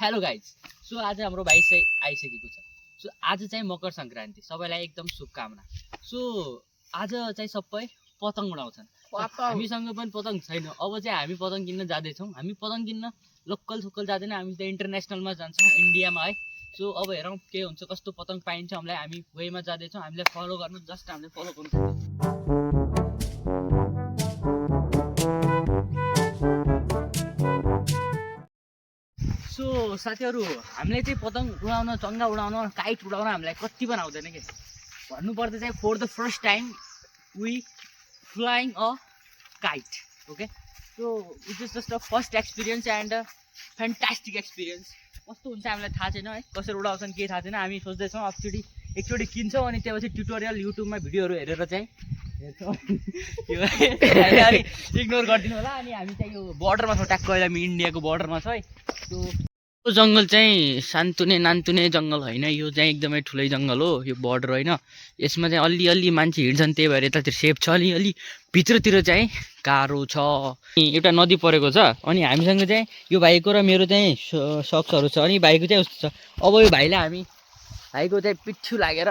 Hello guys. So आज हाम्रो भाइ चाहिँ आइसकेको छ। सो आज चाहिँ मकर सङ्क्रान्ति, सबैलाई एकदम शुभकामना। सो आज चाहिँ सबै पतङ उडाउँछन्। हामीसँग पनि पतङ छैन। अब चाहिँ हामी पतङ किन्न जाँदैछौँ। हामी पतङ किन्न लोकल सोकल जाँदैन, हामी त इन्टरनेसनलमा जान्छौँ, इन्डियामा है। सो अब हेरौँ के हुन्छ, कस्तो पतङ पाइन्छ हामीलाई। हामी वेमा जाँदैछौँ, हामीलाई फलो गर्नु, जस्ट हामीले फलो गर्नु। सो साथीहरू, हामीले चाहिँ पतङ उडाउन, चङ्गा उडाउन, काइट उडाउन हामीलाई कति पनि आउँदैन कि भन्नुपर्दा चाहिँ for the first time we flying a kite. Okay, so it is just a first experience and a fantastic experience. कस्तो हुन्छ हामीलाई थाहा छैन है, कसरी उडाउँछन् के थाहा छैन। हामी सोच्दैछौँ एकचोटि किन्छौँ अनि त्यसपछि ट्युटोरियल युट्युबमा भिडियोहरू हेरेर चाहिँ हेर्छौँ। इग्नोर गरिदिनु होला। अनि हामी चाहिँ यो बोर्डरमा छौँ, ट्याक्क अहिले हामी इन्डियाको बोर्डरमा छ है। यो जङ्गल चाहिँ सान्तुने नान्तुने जङ्गल होइन, यो चाहिँ एकदमै ठुलै जङ्गल हो। यो बोर्डर होइन, यसमा चाहिँ अलि मान्छे हिँड्छन्, त्यही भएर यतातिर सेफ छ। अलि भित्रतिर चाहिँ गाह्रो छ। एउटा नदी परेको छ अनि हामीसँग चाहिँ यो भाइको र मेरो चाहिँ सक्सहरू छ। अनि भाइको चाहिँ उस्तो छ। अब यो भाइको चाहिँ पिठ्यु लागेर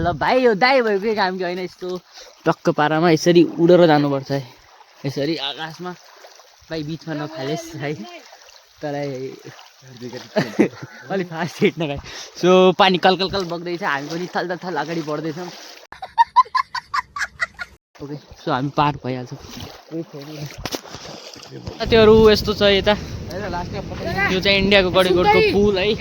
ल भाइ, यो दाइ भएको केही काम कि होइन। यस्तो टक्क पारामा यसरी उडेर जानुपर्छ है, यसरी आकाशमा। भाइ बिचमा नफालेस् है, तँलाई अलिक फास्ट हिँड्न भाइ। सो पानी कलकल बग्दैछ, हामी पनि थल अगाडि बढ्दैछौँ। ओके, सो हामी पार भइहाल्छौँ। साथीहरू यस्तो छ यता, यो चाहिँ इन्डियाको गडीकोटको पुल है।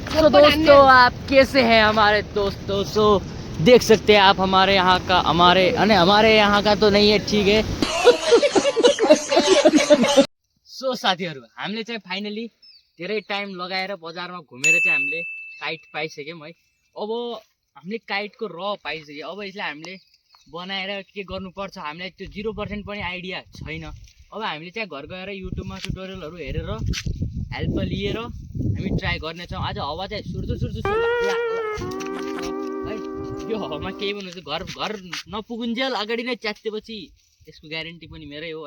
तो दोस्तों आप कैसे हैं हमारे दोस्तों। सो देख सकते हैं आप हमारे यहाँ का, हमारे यहाँ का तो नहीं है, ठीक है। सो साथीहरू, हामीले चाहिँ फाइनली धेरै टाइम लगाएर बजारमा घुमेर चाहिँ हामीले काइट पाइसक्यौँ है। अब हामीले काइटको पाइसक्यौँ। अब यसलाई हामीले बनाएर के गर्नुपर्छ, हामीलाई त्यो 0% पनि आइडिया छैन। अब हामीले चाहिँ घर गएर युट्युबमा ट्युटोरियलहरू हेरेर हेल्प लिएर हामी ट्राई गर्नेछौँ। आज हावा चाहिँ सुर्सु है। यो हावामा केही पनि हुन्छ, घर नपुगुन्जेल अगाडि नै च्यातेपछि त्यसको ग्यारेन्टी पनि मेरै हो।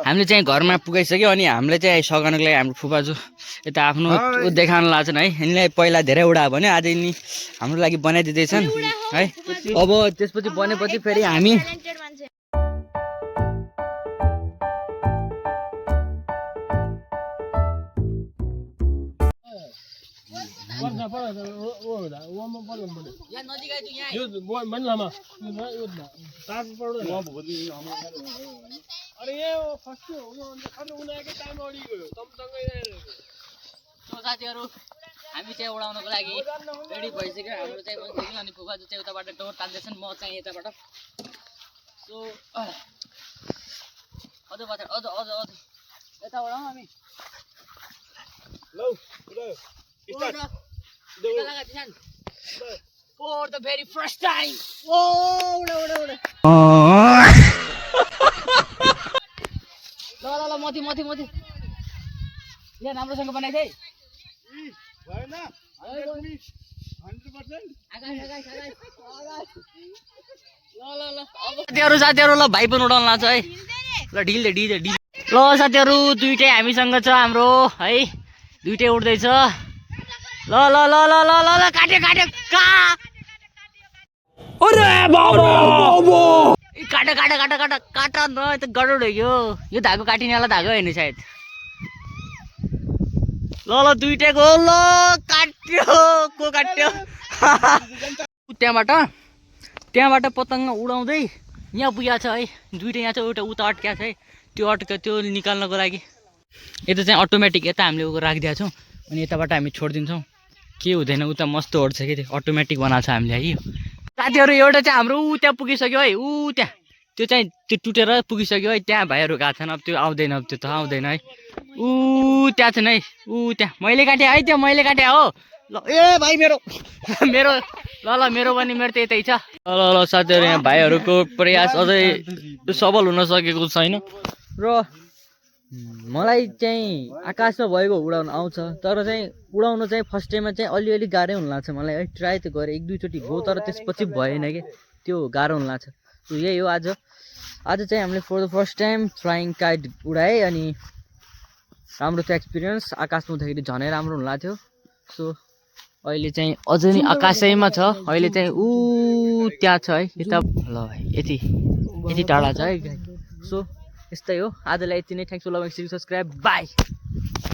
हामीले चाहिँ घरमा पुगाइसक्यो अनि हामीले चाहिँ सघाउनको लागि हाम्रो फुपाजु यता आफ्नो देखाउन लाग्छन् है। यिनीलाई पहिला धेरै उडा भन्यो, आज यिनी हाम्रो लागि बनाइदिँदैछन् है। अब त्यसपछि बनेपछि फेरि हामी साथीहरू हामी चाहिँ उडाउनको लागि रेडी भइसक्यो। हाम्रो चाहिँ बनिसक्यो अनि फुपाजु चाहिँ उताबाट डोर तान्दैछन्, म चाहिँ यताबाट। सो अझ यता उडाउँ हामी। For the very first time. उडा ल मथि यहाँ राम्रोसँग बनाएको थिएँ। साथीहरू ल भाइ पनि उडाउनु लाग्छ है। ल ढिल ल साथीहरू, दुइटै हामीसँग छ हाम्रो है, दुइटै उड्दैछ। ल काट्यो काट न, त गडबड हो। यो धागो काटिनेवाला धागो होइन सायद। ल दुइटैको ल काट्यो, को काट्यो। त्यहाँबाट पतङ्ग उडाउँदै यहाँ पुगेको छ है। दुइटै यहाँ छ, एउटा उता अड्क्या छ है, त्यो निकाल्नको लागि। यता चाहिँ अटोमेटिक, यता हामीले उयो राखिदिएको छौँ अनि यताबाट हामी छोडिदिन्छौँ। के हुँदैन, उता मस्तो ओड्छ कि, त्यो अटोमेटिक बनाएको छ हामीले है। साथीहरू एउटा चाहिँ हाम्रो त्यहाँ पुगिसक्यो है, त्यहाँ त्यो चाहिँ त्यो टुटेर पुगिसक्यो है। त्यहाँ भाइहरू गएको छन्, अब त्यो आउँदैन, अब त्यो त आउँदैन है। त्यहाँ छन् है, त्यहाँ मैले काटेँ है, त्यो मैले काटेँ हो। ल ए भाइ मेरो ल मेरो पनि, मेरो त यतै छ। ल साथीहरू, यहाँ भाइहरूको प्रयास अझै सफल हुन सकेको छैन। र मलाई चाहिँ आकाशमा भएको उडाउन आउँछ, तर चाहिँ उडाउन चाहिँ फर्स्ट टाइममा चाहिँ अलि गाह्रै हुन लाग्छ मलाई है। ट्राई त गरेँ 1-2 चोटि भयो, तर त्यसपछि भएन कि, त्यो गाह्रो हुन लाग्छ। सो यही हो, आज चाहिँ हामीले for the first time flying kite उडाएँ। अनि राम्रो थियो एक्सपिरियन्स। आकाशमा हुँदाखेरि झनै राम्रो हुन लाग्थ्यो। सो अहिले चाहिँ अझै नि आकाशैमा छ। अहिले चाहिँ ऊ त्यहाँ छ है यता ल भाइ यति टाढा छ है। सो यस्तै हो आजलाई यति नै। Thanks for loving, subscribe, by.